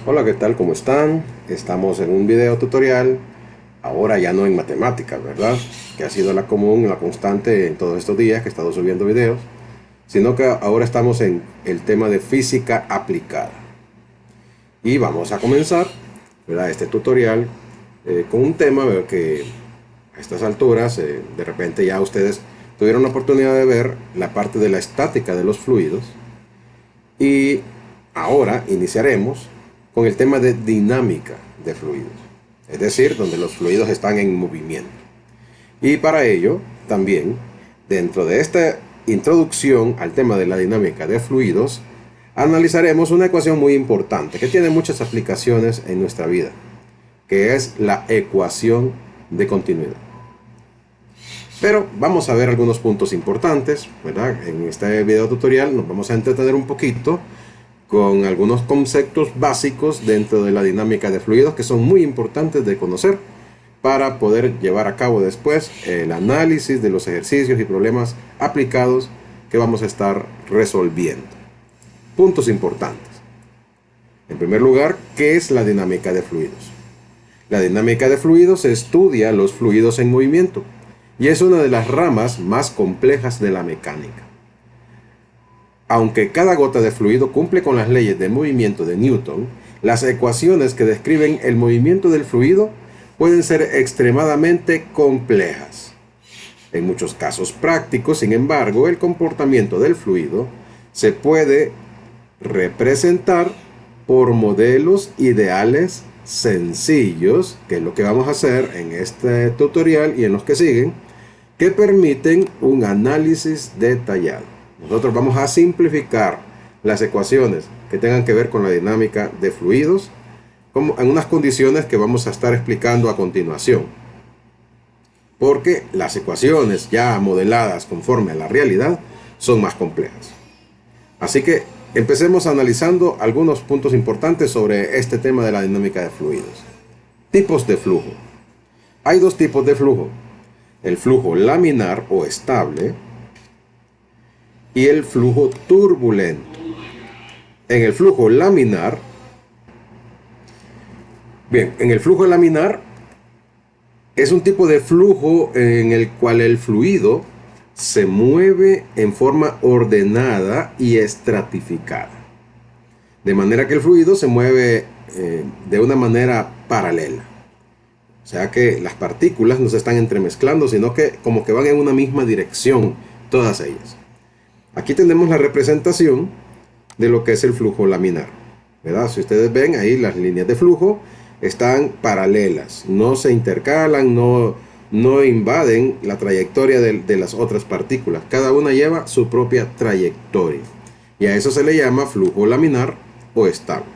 Hola, ¿qué tal? ¿Cómo están? Estamos en un video tutorial, ahora ya no en matemáticas, ¿verdad? Que ha sido la común, la constante en todos estos días que he estado subiendo videos, sino que ahora estamos en el tema de física aplicada. Y vamos a comenzar, ¿verdad? Este tutorial con un tema, ¿verdad? Que a estas alturas, de repente ya ustedes tuvieron la oportunidad de ver la parte de la estática de los fluidos. Y ahora iniciaremos con el tema de dinámica de fluidos, es decir, donde los fluidos están en movimiento. Y para ello, también, dentro de esta introducción al tema de la dinámica de fluidos, analizaremos una ecuación muy importante que tiene muchas aplicaciones en nuestra vida, que es la ecuación de continuidad. Pero vamos a ver algunos puntos importantes, ¿verdad? En este video tutorial nos vamos a entretener un poquito con algunos conceptos básicos dentro de la dinámica de fluidos que son muy importantes de conocer para poder llevar a cabo después el análisis de los ejercicios y problemas aplicados que vamos a estar resolviendo. Puntos importantes. En primer lugar, ¿qué es la dinámica de fluidos? La dinámica de fluidos estudia los fluidos en movimiento y es una de las ramas más complejas de la mecánica. Aunque cada gota de fluido cumple con las leyes de movimiento de Newton, las ecuaciones que describen el movimiento del fluido pueden ser extremadamente complejas. En muchos casos prácticos, sin embargo, el comportamiento del fluido se puede representar por modelos ideales sencillos, que es lo que vamos a hacer en este tutorial y en los que siguen, que permiten un análisis detallado. Nosotros vamos a simplificar las ecuaciones que tengan que ver con la dinámica de fluidos en unas condiciones que vamos a estar explicando a continuación. Porque las ecuaciones ya modeladas conforme a la realidad son más complejas. Así que empecemos analizando algunos puntos importantes sobre este tema de la dinámica de fluidos. Tipos de flujo. Hay dos tipos de flujo: el flujo laminar o estable y el flujo turbulento. En el flujo laminar, es un tipo de flujo en el cual el fluido se mueve en forma ordenada y estratificada. De manera que el fluido se mueve de una manera paralela. O sea que las partículas no se están entremezclando, sino que como que van en una misma dirección, todas ellas. Aquí tenemos la representación de lo que es el flujo laminar, ¿verdad? Si ustedes ven ahí, las líneas de flujo están paralelas, no se intercalan, no invaden la trayectoria de las otras partículas. Cada una lleva su propia trayectoria. Y a eso se le llama flujo laminar o estable.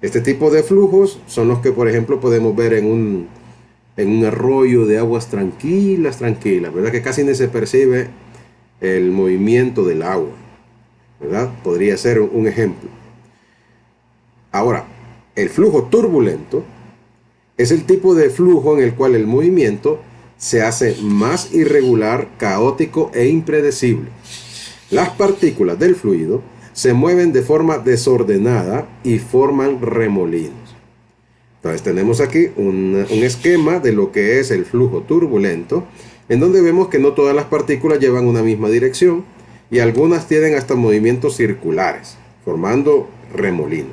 Este tipo de flujos son los que, por ejemplo, podemos ver en un arroyo de aguas tranquilas, ¿verdad? Que casi ni se percibe el movimiento del agua, ¿verdad? Podría ser un ejemplo. Ahora, el flujo turbulento es el tipo de flujo en el cual el movimiento se hace más irregular, caótico e impredecible. Las partículas del fluido se mueven de forma desordenada y forman remolinos. Entonces tenemos aquí un esquema de lo que es el flujo turbulento, en donde vemos que no todas las partículas llevan una misma dirección y algunas tienen hasta movimientos circulares, formando remolinos.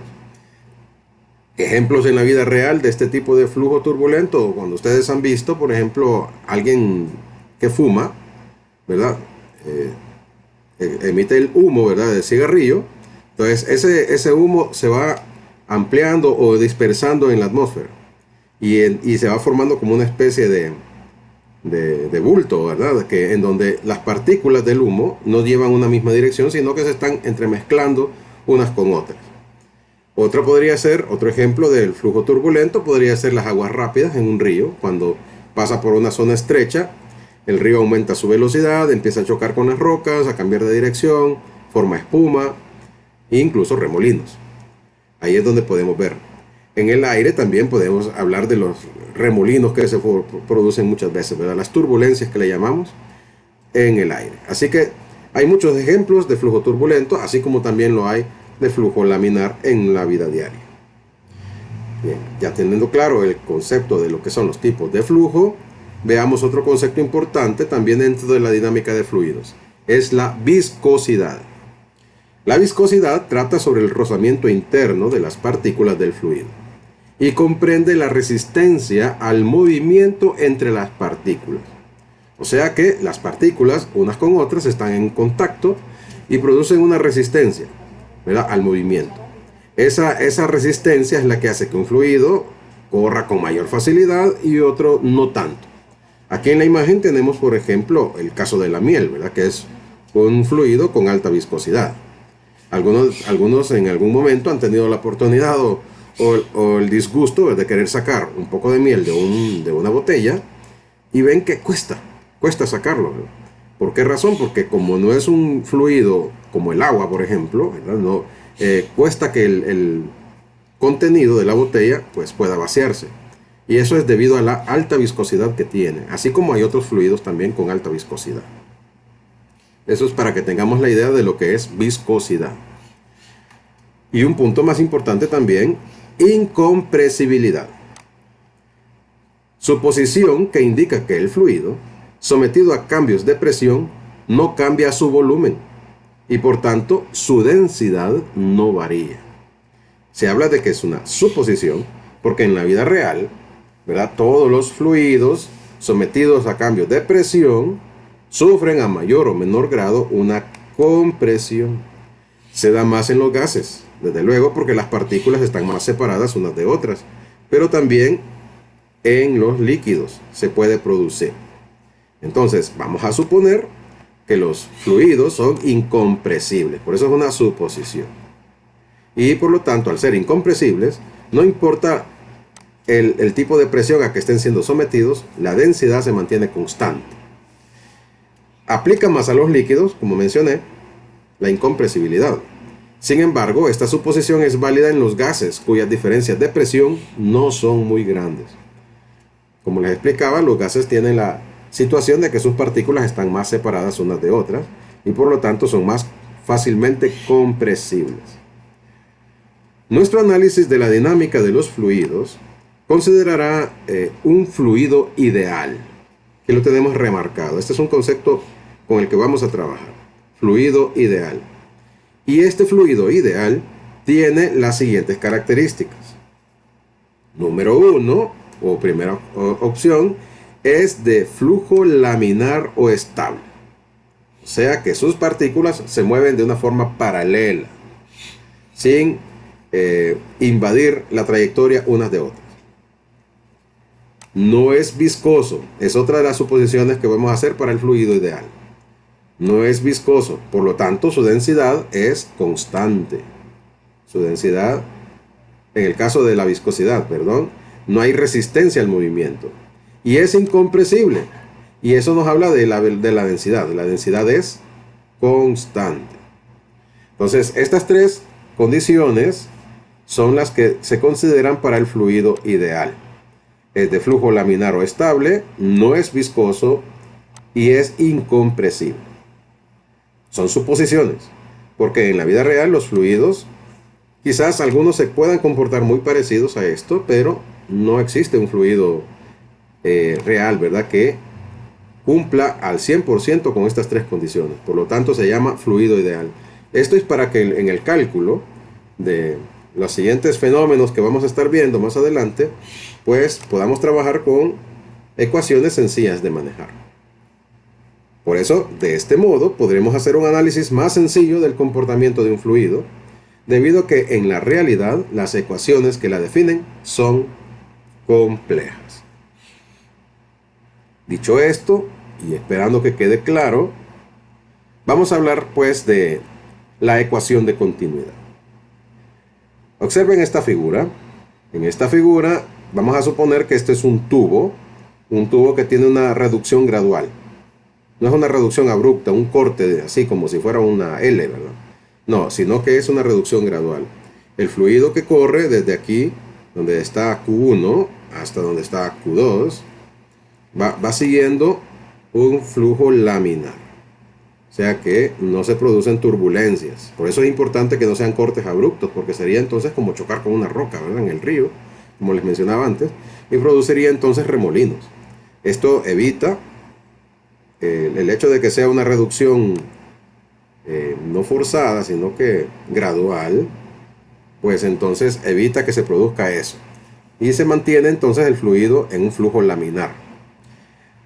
Ejemplos en la vida real de este tipo de flujo turbulento, cuando ustedes han visto, por ejemplo, alguien que fuma, ¿verdad? Emite el humo, ¿verdad? Del cigarrillo. Entonces ese humo se va ampliando o dispersando en la atmósfera y se va formando como una especie de bulto, ¿verdad? En donde las partículas del humo no llevan una misma dirección, sino que se están entremezclando unas con otras. Otro ejemplo del flujo turbulento podría ser las aguas rápidas en un río. Cuando pasa por una zona estrecha, el río aumenta su velocidad, empieza a chocar con las rocas, a cambiar de dirección, forma espuma e incluso remolinos. Ahí es donde podemos ver. En el aire también podemos hablar de los remolinos que se producen muchas veces, ¿verdad? Las turbulencias que le llamamos en el aire. Así que hay muchos ejemplos de flujo turbulento, así como también lo hay de flujo laminar en la vida diaria. Bien, ya teniendo claro el concepto de lo que son los tipos de flujo, veamos otro concepto importante también dentro de la dinámica de fluidos. Es la viscosidad. La viscosidad trata sobre el rozamiento interno de las partículas del fluido y comprende la resistencia al movimiento entre las partículas. O sea que las partículas, unas con otras, están en contacto y producen una resistencia, ¿verdad?, al movimiento. Esa resistencia es la que hace que un fluido corra con mayor facilidad y otro no tanto. Aquí en la imagen tenemos, por ejemplo, el caso de la miel, ¿verdad?, que es un fluido con alta viscosidad. Algunos en algún momento han tenido la oportunidad o el disgusto, ¿verdad?, de querer sacar un poco de miel de una botella y ven que cuesta sacarlo, ¿verdad? ¿Por qué razón? Porque como no es un fluido como el agua, por ejemplo, ¿verdad?, no, cuesta que el contenido de la botella pues pueda vaciarse. Y eso es debido a la alta viscosidad que tiene, así como hay otros fluidos también con alta viscosidad. Eso es para que tengamos la idea de lo que es viscosidad. Y un punto más importante también, incompresibilidad. Suposición que indica que el fluido, sometido a cambios de presión, no cambia su volumen y por tanto su densidad no varía. Se habla de que es una suposición porque en la vida real, ¿verdad?, todos los fluidos sometidos a cambios de presión sufren a mayor o menor grado una compresión. Se da más en los gases, desde luego, porque las partículas están más separadas unas de otras, pero también en los líquidos se puede producir. Entonces, vamos a suponer que los fluidos son incompresibles, por eso es una suposición. Y por lo tanto, al ser incompresibles, no importa el tipo de presión a que estén siendo sometidos, la densidad se mantiene constante. Aplica más a los líquidos, como mencioné, la incompresibilidad. Sin embargo, esta suposición es válida en los gases, cuyas diferencias de presión no son muy grandes. Como les explicaba, los gases tienen la situación de que sus partículas están más separadas unas de otras y por lo tanto son más fácilmente compresibles. Nuestro análisis de la dinámica de los fluidos considerará un fluido ideal, que lo tenemos remarcado. Este es un concepto con el que vamos a trabajar. Fluido ideal. Y este fluido ideal tiene las siguientes características. Número 1, o primera opción, es de flujo laminar o estable. O sea que sus partículas se mueven de una forma paralela, sin invadir la trayectoria unas de otras. No es viscoso, es otra de las suposiciones que vamos a hacer para el fluido ideal. No es viscoso, por lo tanto su densidad es constante. Su densidad, en el caso de la viscosidad, perdón, no hay resistencia al movimiento. Y es incompresible. Y eso nos habla de la densidad. La densidad es constante. Entonces, estas tres condiciones son las que se consideran para el fluido ideal. Es de flujo laminar o estable, no es viscoso y es incompresible. Son suposiciones, porque en la vida real los fluidos, quizás algunos se puedan comportar muy parecidos a esto, pero no existe un fluido real, ¿verdad?, que cumpla al 100% con estas tres condiciones. Por lo tanto, se llama fluido ideal. Esto es para que en el cálculo de los siguientes fenómenos que vamos a estar viendo más adelante, pues podamos trabajar con ecuaciones sencillas de manejar. Por eso, de este modo, podremos hacer un análisis más sencillo del comportamiento de un fluido, debido a que en la realidad las ecuaciones que la definen son complejas. Dicho esto, y esperando que quede claro, vamos a hablar pues de la ecuación de continuidad. Observen esta figura. En esta figura vamos a suponer que este es un tubo que tiene una reducción gradual. No es una reducción abrupta, un corte así como si fuera una L, ¿verdad? No, sino que es una reducción gradual. El fluido que corre desde aquí, donde está Q1, hasta donde está Q2, va siguiendo un flujo laminar. O sea que no se producen turbulencias. Por eso es importante que no sean cortes abruptos, porque sería entonces como chocar con una roca, ¿verdad?, en el río. como les mencionaba antes, y produciría entonces remolinos. Esto evita el hecho de que sea una reducción no forzada, sino que gradual, pues entonces evita que se produzca eso. Y se mantiene entonces el fluido en un flujo laminar.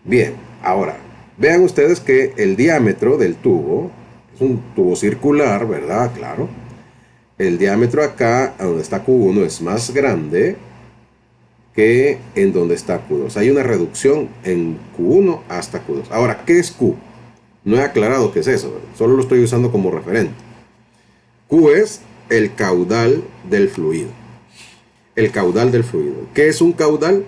Bien, ahora, vean ustedes que el diámetro del tubo, es un tubo circular, ¿verdad? Claro. El diámetro acá, donde está Q1, es más grande que en donde está Q2. Hay una reducción en Q1 hasta Q2. Ahora, ¿qué es Q? No he aclarado qué es eso, solo lo estoy usando como referente. Q es el caudal del fluido. El caudal del fluido. ¿Qué es un caudal?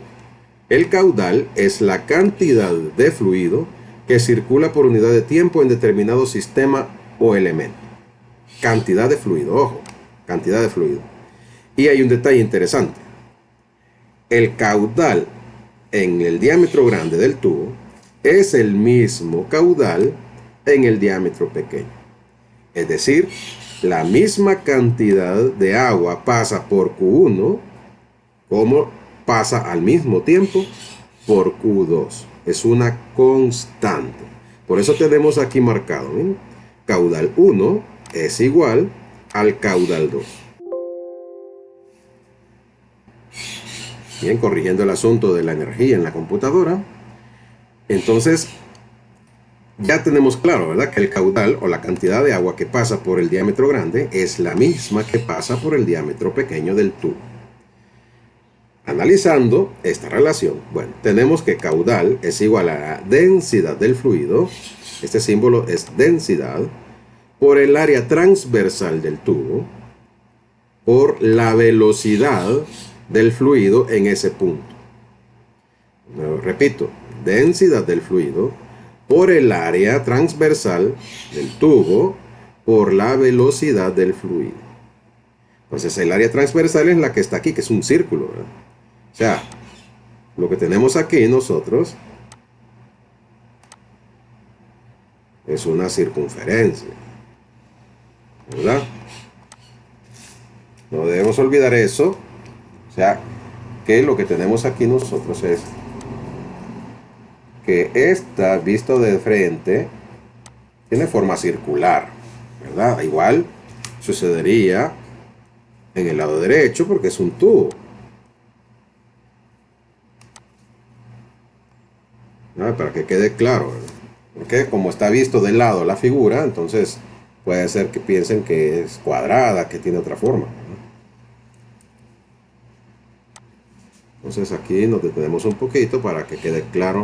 El caudal es la cantidad de fluido que circula por unidad de tiempo en determinado sistema o elemento. Cantidad de fluido, ojo, cantidad de fluido. Y hay un detalle interesante. El caudal en el diámetro grande del tubo es el mismo caudal en el diámetro pequeño. Es decir, la misma cantidad de agua pasa por Q1 como pasa al mismo tiempo por Q2. Es una constante. Por eso tenemos aquí marcado, ¿bien? Caudal 1 es igual al caudal 2. Bien, corrigiendo el asunto de la energía en la computadora. Entonces, ya tenemos claro, ¿verdad? Que el caudal o la cantidad de agua que pasa por el diámetro grande es la misma que pasa por el diámetro pequeño del tubo. Analizando esta relación, bueno, tenemos que caudal es igual a la densidad del fluido, este símbolo es densidad, por el área transversal del tubo, por la velocidad del fluido en ese punto. Repito, densidad del fluido por el área transversal del tubo, por la velocidad del fluido. Entonces el área transversal es la que está aquí, que es un círculo, ¿verdad? O sea, lo que tenemos aquí nosotros es una circunferencia, ¿verdad? No debemos olvidar eso. O sea, que lo que tenemos aquí nosotros es que esta, visto de frente, tiene forma circular, ¿verdad? Igual sucedería en el lado derecho porque es un tubo. ¿No? Para que quede claro, ¿verdad? Porque como está visto de lado la figura, entonces puede ser que piensen que es cuadrada, que tiene otra forma, ¿verdad? Entonces aquí nos detenemos un poquito para que quede claro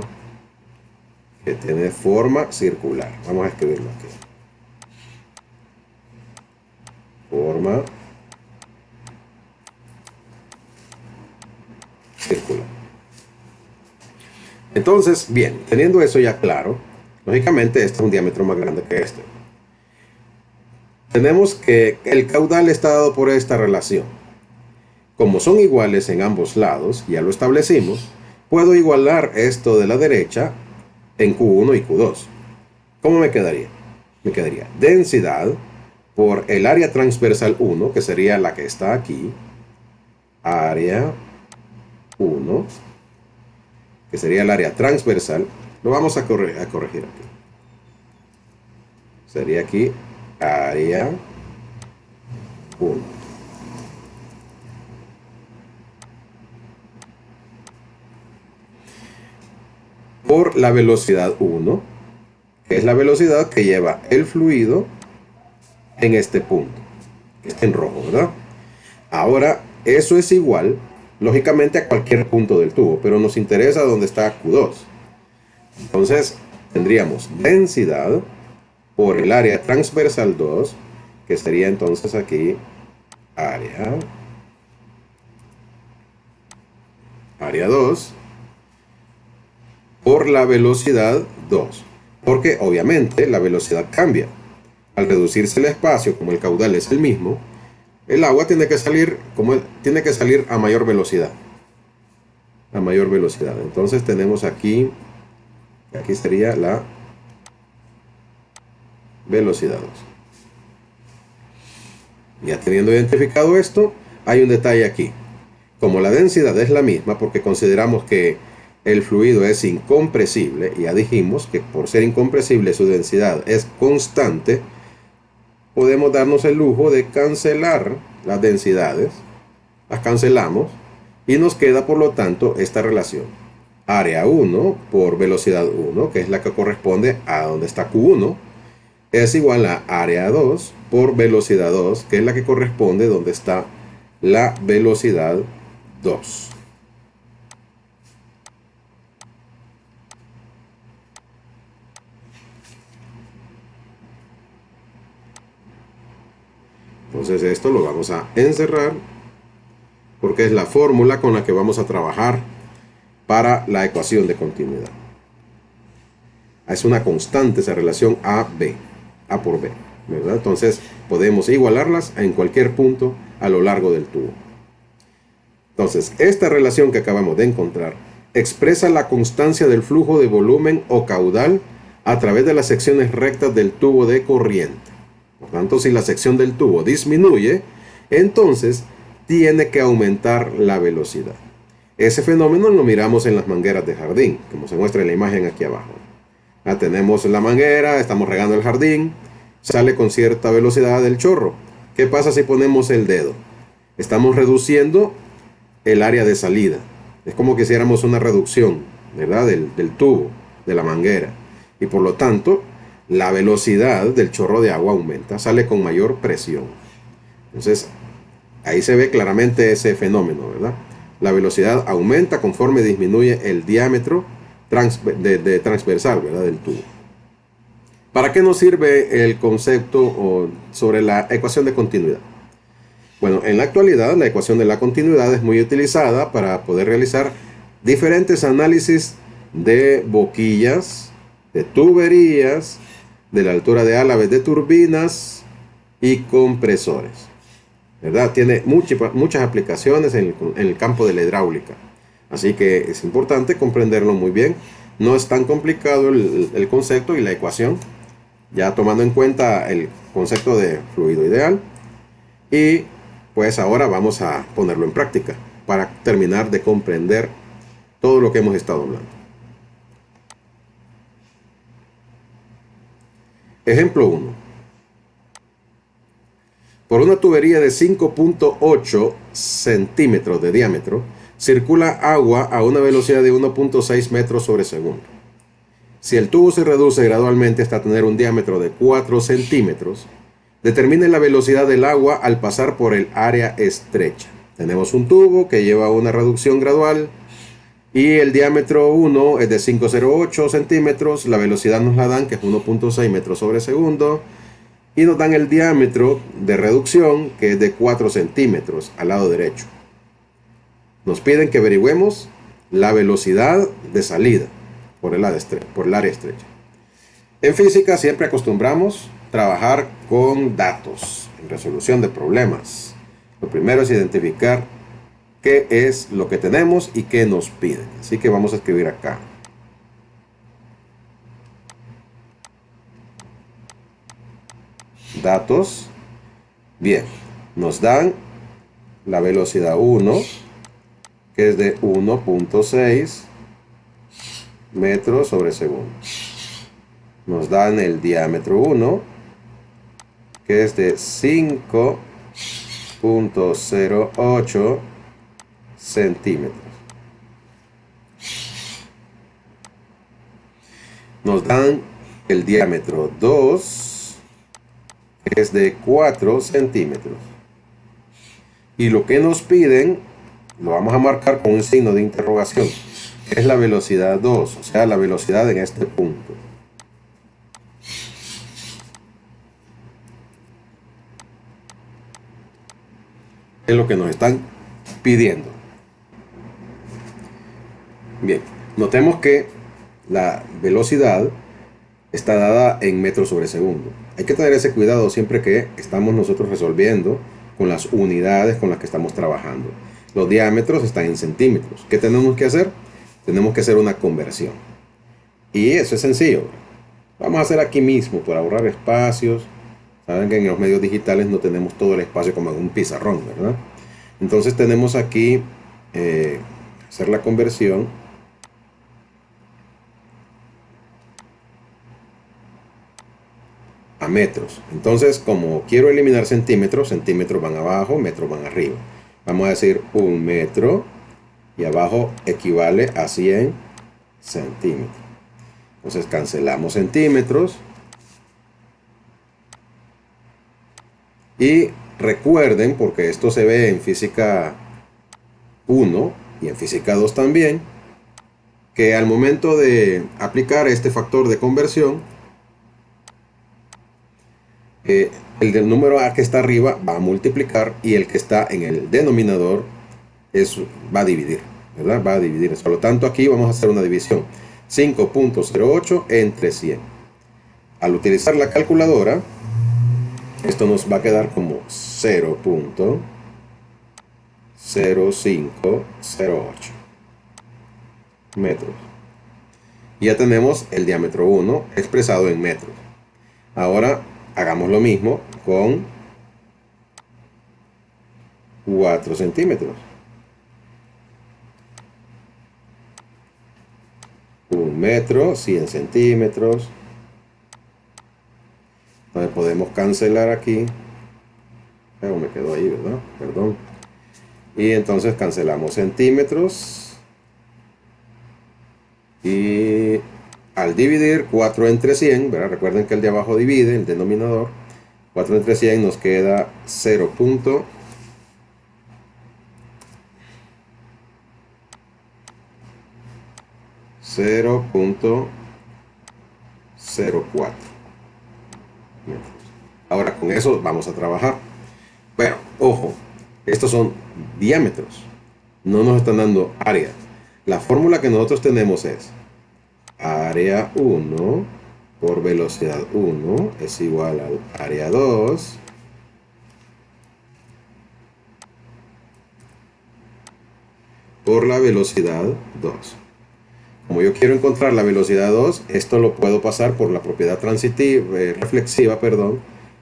que tiene forma circular. Vamos a escribirlo aquí. Forma circular. Entonces, bien, teniendo eso ya claro, lógicamente este es un diámetro más grande que este. Tenemos que el caudal está dado por esta relación. Como son iguales en ambos lados, ya lo establecimos, puedo igualar esto de la derecha en Q1 y Q2. ¿Cómo me quedaría? Me quedaría densidad por el área transversal 1, que sería la que está aquí, área 1, que sería el área transversal, lo vamos a corregir aquí. Sería aquí área 1. Por la velocidad 1, que es la velocidad que lleva el fluido en este punto, que está en rojo, ¿verdad? Ahora, eso es igual, lógicamente, a cualquier punto del tubo, pero nos interesa dónde está Q2. Entonces, tendríamos densidad por el área transversal 2, que sería entonces aquí área 2, por la velocidad 2. Porque obviamente la velocidad cambia. Al reducirse el espacio, como el caudal es el mismo, el agua tiene que salir a mayor velocidad. A mayor velocidad. Entonces tenemos aquí sería la velocidad 2. Ya teniendo identificado esto, hay un detalle aquí. Como la densidad es la misma, porque consideramos que el fluido es incompresible, y ya dijimos que por ser incompresible su densidad es constante, podemos darnos el lujo de cancelar las densidades, las cancelamos, y nos queda por lo tanto esta relación. Área 1 por velocidad 1, que es la que corresponde a donde está Q1, es igual a área 2 por velocidad 2, que es la que corresponde donde está la velocidad 2. Entonces esto lo vamos a encerrar porque es la fórmula con la que vamos a trabajar para la ecuación de continuidad. Es una constante esa relación A-B, A por B, ¿verdad? Entonces podemos igualarlas en cualquier punto a lo largo del tubo. Entonces, esta relación que acabamos de encontrar expresa la constancia del flujo de volumen o caudal a través de las secciones rectas del tubo de corriente. Por tanto, si la sección del tubo disminuye, entonces tiene que aumentar la velocidad. Ese fenómeno lo miramos en las mangueras de jardín, como se muestra en la imagen aquí abajo. Tenemos la manguera, estamos regando el jardín, sale con cierta velocidad el chorro. ¿Qué pasa si ponemos el dedo? Estamos reduciendo el área de salida. Es como que hiciéramos una reducción, ¿verdad? Del tubo, de la manguera. Y por lo tanto, la velocidad del chorro de agua aumenta, sale con mayor presión. Entonces, ahí se ve claramente ese fenómeno, ¿verdad? La velocidad aumenta conforme disminuye el diámetro transversal, ¿verdad? Del tubo. ¿Para qué nos sirve el concepto sobre la ecuación de continuidad? Bueno, en la actualidad la ecuación de la continuidad es muy utilizada para poder realizar diferentes análisis de boquillas, de tuberías, de la altura de álabes de turbinas y compresores, ¿verdad? Tiene muchas aplicaciones en el campo de la hidráulica. Así que es importante comprenderlo muy bien. No es tan complicado el concepto y la ecuación, ya tomando en cuenta el concepto de fluido ideal. Y pues ahora vamos a ponerlo en práctica para terminar de comprender todo lo que hemos estado hablando. Ejemplo 1. Por una tubería de 5.8 centímetros de diámetro, circula agua a una velocidad de 1.6 metros sobre segundo. Si el tubo se reduce gradualmente hasta tener un diámetro de 4 centímetros, determine la velocidad del agua al pasar por el área estrecha. Tenemos un tubo que lleva una reducción gradual y el diámetro 1 es de 5.08 centímetros. La velocidad nos la dan, que es 1.6 metros sobre segundo. Y nos dan el diámetro de reducción, que es de 4 centímetros al lado derecho. Nos piden que averigüemos la velocidad de salida por el área estrecha. En física siempre acostumbramos trabajar con datos en resolución de problemas. Lo primero es identificar qué es lo que tenemos y qué nos piden. Así que vamos a escribir acá. Datos. Bien, nos dan la velocidad 1, que es de 1.6 metros sobre segundo. Nos dan el diámetro 1, que es de 5.08 centímetros. Nos dan el diámetro 2, que es de 4 centímetros. Y lo que nos piden lo vamos a marcar con un signo de interrogación, que es la velocidad 2, o sea, la velocidad en este punto. Es lo que nos están pidiendo. Bien, notemos que la velocidad está dada en metros sobre segundo. Hay que tener ese cuidado siempre que estamos nosotros resolviendo con las unidades con las que estamos trabajando. Los diámetros están en centímetros. ¿Qué tenemos que hacer? Tenemos que hacer una conversión. Y eso es sencillo. Vamos a hacer aquí mismo para ahorrar espacios. Saben que en los medios digitales no tenemos todo el espacio como en un pizarrón, ¿verdad? Entonces tenemos aquí hacer la conversión a metros. Entonces, como quiero eliminar centímetros, centímetros van abajo, metros van arriba. Vamos a decir 1 metro y abajo equivale a 100 centímetros. Entonces cancelamos centímetros. Y recuerden, porque esto se ve en física 1 y en física 2 también, que al momento de aplicar este factor de conversión, el del número A que está arriba va a multiplicar y el que está en el denominador va a dividir, ¿verdad? Va a dividir. Por lo tanto, aquí vamos a hacer una división. 5.08 entre 100. Al utilizar la calculadora, esto nos va a quedar como 0.0508 metros. Y ya tenemos el diámetro 1 expresado en metros. Ahora hagamos lo mismo con 4 centímetros. 1 metro, 100 centímetros. Entonces podemos cancelar aquí. Me quedó ahí, ¿verdad? Perdón. Y entonces cancelamos centímetros. Y al dividir 4 entre 100, ¿verdad? Recuerden que el de abajo divide, el denominador. 4 entre 100 nos queda 0.04. Ahora con eso vamos a trabajar. Pero, ojo, estos son diámetros. No nos están dando áreas. La fórmula que nosotros tenemos es área 1 por velocidad 1 es igual al área 2 por la velocidad 2. Como yo quiero encontrar la velocidad 2, esto lo puedo pasar por la propiedad transitiva, reflexiva, perdón,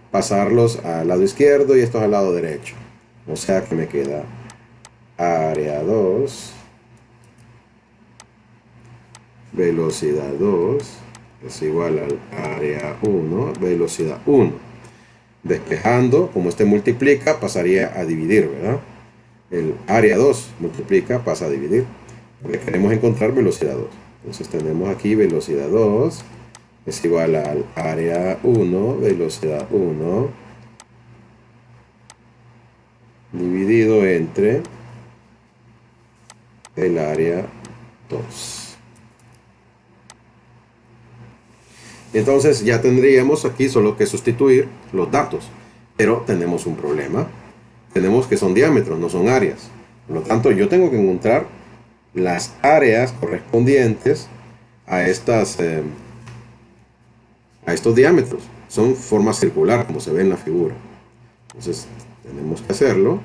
pasarlos al lado izquierdo y estos al lado derecho. O sea que me queda área 2, velocidad 2 es igual al área 1, velocidad 1. Despejando, como este multiplica, pasaría a dividir, ¿verdad? El área 2 multiplica, pasa a dividir. Porque queremos encontrar velocidad 2. Entonces tenemos aquí velocidad 2 es igual al área 1, velocidad 1, dividido entre el área 2. Entonces ya tendríamos aquí solo que sustituir los datos. Pero tenemos un problema. Tenemos que son diámetros, no son áreas. Por lo tanto, yo tengo que encontrar las áreas correspondientes a estos diámetros. Son forma circular, como se ve en la figura. Entonces tenemos que hacerlo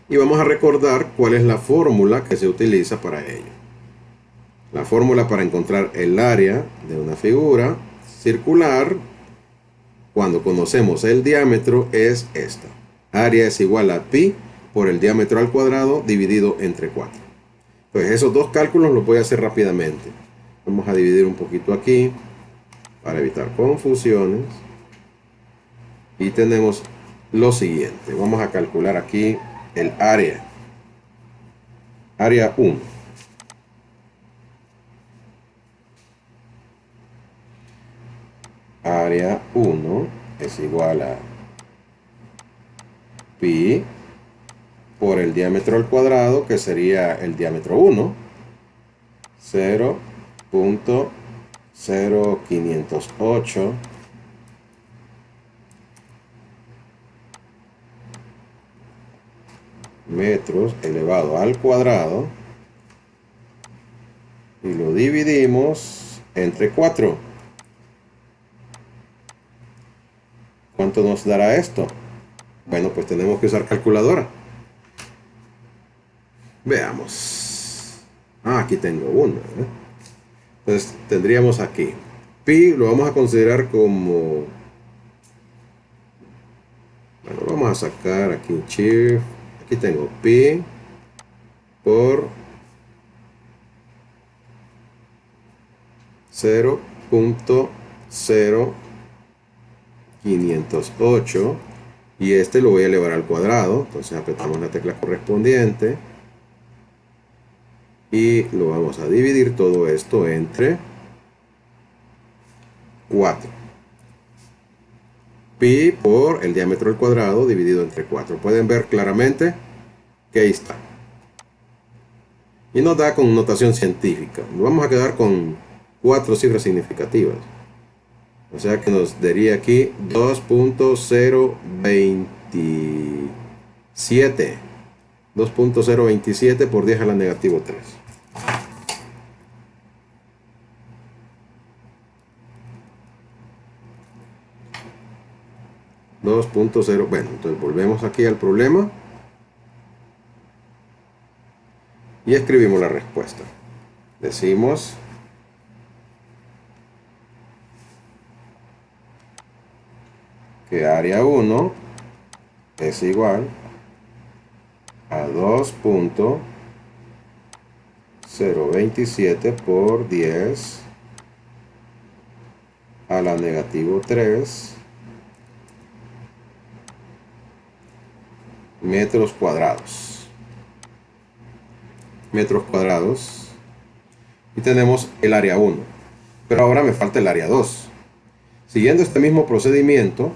y vamos a recordar cuál es la fórmula que se utiliza para ello. La fórmula para encontrar el área de una figura circular cuando conocemos el diámetro es esta. Área es igual a pi por el diámetro al cuadrado dividido entre 4. Pues esos dos cálculos los voy a hacer rápidamente. Vamos a dividir un poquito aquí para evitar confusiones. Y tenemos lo siguiente. Vamos a calcular aquí el área. Área 1. Área 1 es igual a pi por el diámetro al cuadrado, que sería el diámetro 1, 0.0508 metros elevado al cuadrado, y lo dividimos entre 4. ¿Cuánto nos dará esto? Bueno, pues tenemos que usar calculadora. Veamos. Aquí tengo una, ¿eh? Entonces tendríamos aquí pi, lo vamos a considerar como, bueno, vamos a sacar aquí shift, aquí aquí tengo pi por 0.0508 y este lo voy a elevar al cuadrado. Entonces apretamos la tecla correspondiente y lo vamos a dividir todo esto entre 4. Pi por el diámetro al cuadrado dividido entre 4. Pueden ver claramente que ahí está. Y nos da con notación científica. Nos vamos a quedar con 4 cifras significativas. O sea que nos daría aquí 2.027. 2.027 por 10 a la negativo 3. 2.0. Bueno, entonces volvemos aquí al problema y escribimos la respuesta. Decimos que área 1 es igual a 2.027 por 10 a la negativo 3 metros cuadrados. Y tenemos el área 1. Pero ahora me falta el área 2. Siguiendo este mismo procedimiento,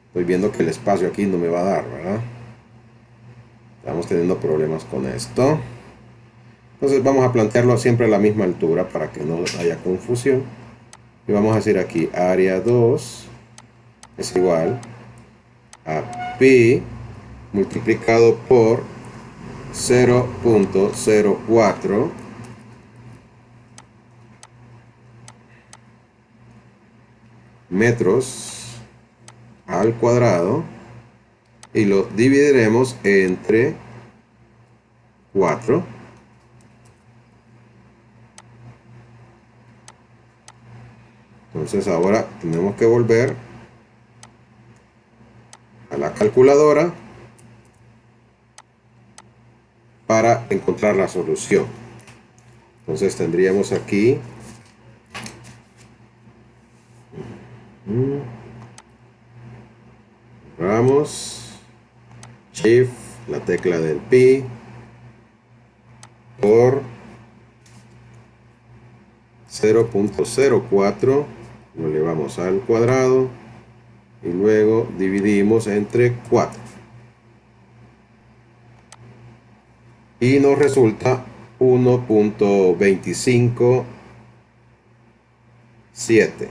estoy viendo que el espacio aquí no me va a dar, ¿verdad? Estamos teniendo problemas con esto. Entonces vamos a plantearlo siempre a la misma altura para que no haya confusión. Y vamos a decir aquí, área 2 es igual a pi multiplicado por 0.04 metros al cuadrado y lo dividiremos entre 4. Entonces ahora tenemos que volver a la calculadora para encontrar la solución. Entonces tendríamos aquí vamos Shift, la tecla del pi por 0.04, lo elevamos al cuadrado y luego dividimos entre 4 y nos resulta 1.257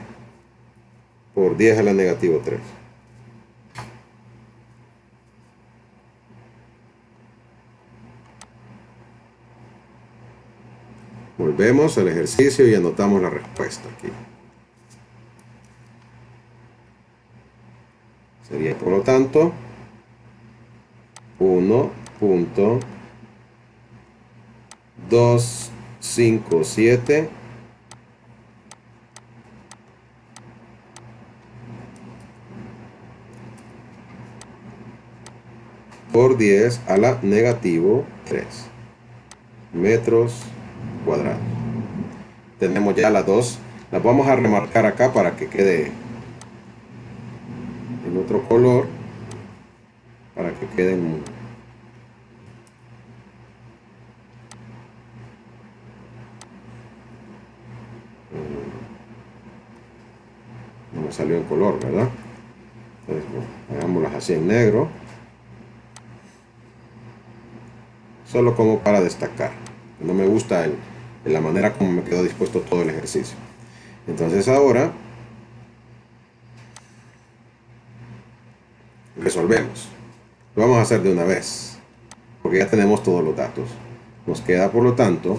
por 10 a la negativo 3. Volvemos al ejercicio y anotamos la respuesta aquí. Sería, por lo tanto, 1.257 por 10 a la negativo 3 metros cuadrados. Tenemos ya las dos. Las vamos a remarcar acá para que quede en otro color, para que queden no me salió en color, ¿verdad? Entonces, bueno, hagámoslas así en negro, solo como para destacar. No me gusta la manera como me quedó dispuesto todo el ejercicio. Entonces ahora resolvemos. Lo vamos a hacer de una vez, porque ya tenemos todos los datos. Nos queda, por lo tanto,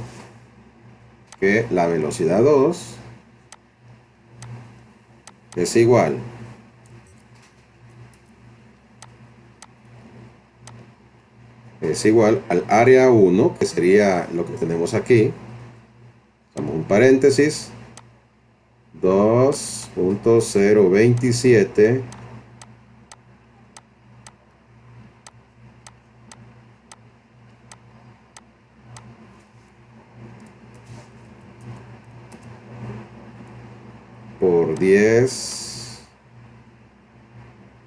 que la velocidad 2 es igual al área 1, que sería lo que tenemos aquí. Hacemos un paréntesis, 2.027 por 10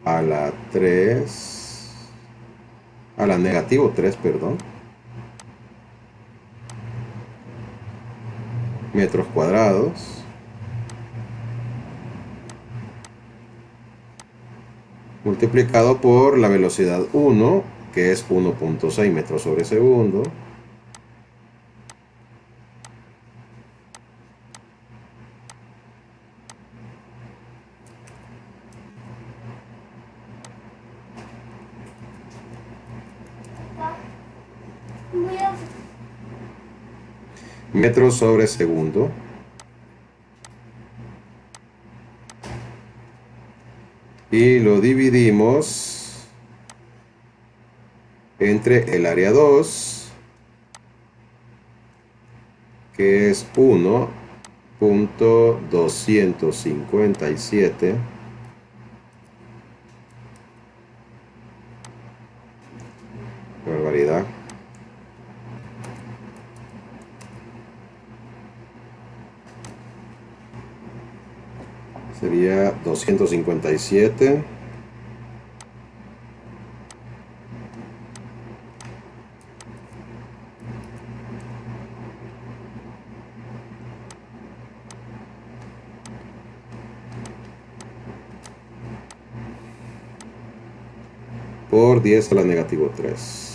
a la 3, a la negativo 3, perdón, metros cuadrados, multiplicado por la velocidad 1, que es 1.6 metros sobre segundo, metros sobre segundo, y lo dividimos entre el área 2, que es 1.257, barbaridad, sería 257 por 10 a la negativo 3.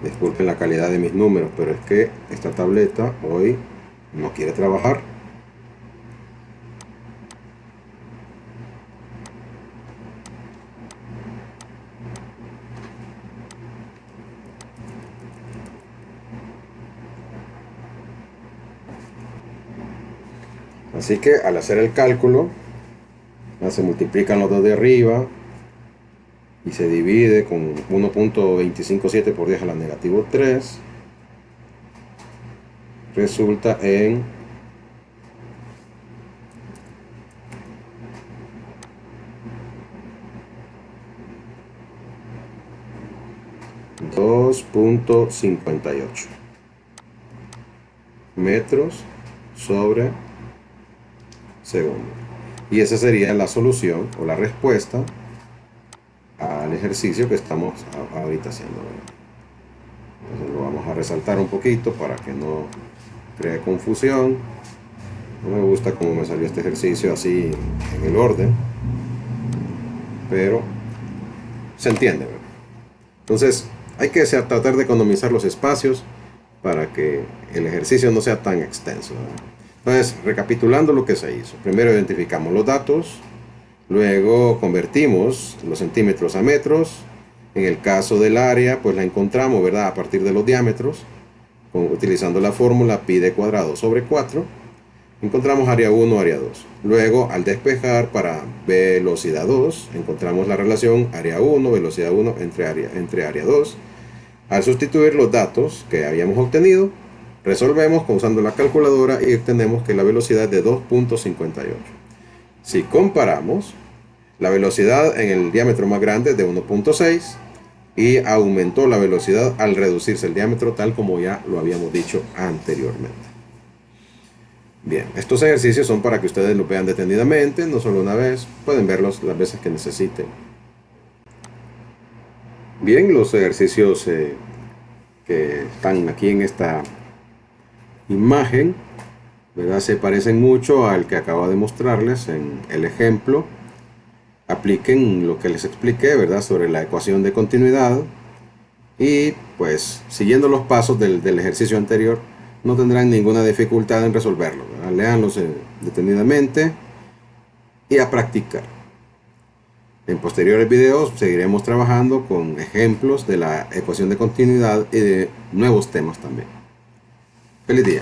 Disculpen la calidad de mis números, pero es que esta tableta hoy no quiere trabajar. Así que al hacer el cálculo, se multiplican los dos de arriba y se divide con 1.257 por 10 a la negativo 3. Resulta en 2.58 metros sobre segundo. Y esa sería la solución o la respuesta al ejercicio que estamos ahorita haciendo. Entonces lo vamos a resaltar un poquito para que no cree confusión. No me gusta cómo me salió este ejercicio así en el orden, pero se entiende, ¿verdad? Entonces hay que tratar de economizar los espacios para que el ejercicio no sea tan extenso, ¿verdad? Entonces, recapitulando lo que se hizo, primero identificamos los datos, luego convertimos los centímetros a metros. En el caso del área, pues la encontramos, ¿verdad?, a partir de los diámetros, utilizando la fórmula pi d cuadrado sobre 4. Encontramos área 1, área 2. Luego, al despejar para velocidad 2, encontramos la relación área 1, velocidad 1 entre área 2. Al sustituir los datos que habíamos obtenido, resolvemos usando la calculadora y obtenemos que la velocidad es de 2.58. Si comparamos, la velocidad en el diámetro más grande es de 1.6 y aumentó la velocidad al reducirse el diámetro, tal como ya lo habíamos dicho anteriormente. Bien, estos ejercicios son para que ustedes los vean detenidamente, no solo una vez, pueden verlos las veces que necesiten. Bien, los ejercicios que están aquí en esta imagen, ¿verdad?, se parecen mucho al que acabo de mostrarles en el ejemplo. Apliquen lo que les expliqué, ¿verdad?, sobre la ecuación de continuidad y pues siguiendo los pasos del ejercicio anterior no tendrán ninguna dificultad en resolverlo, ¿verdad? Léanlos detenidamente y a practicar. En posteriores videos seguiremos trabajando con ejemplos de la ecuación de continuidad y de nuevos temas también. ¡Feliz día!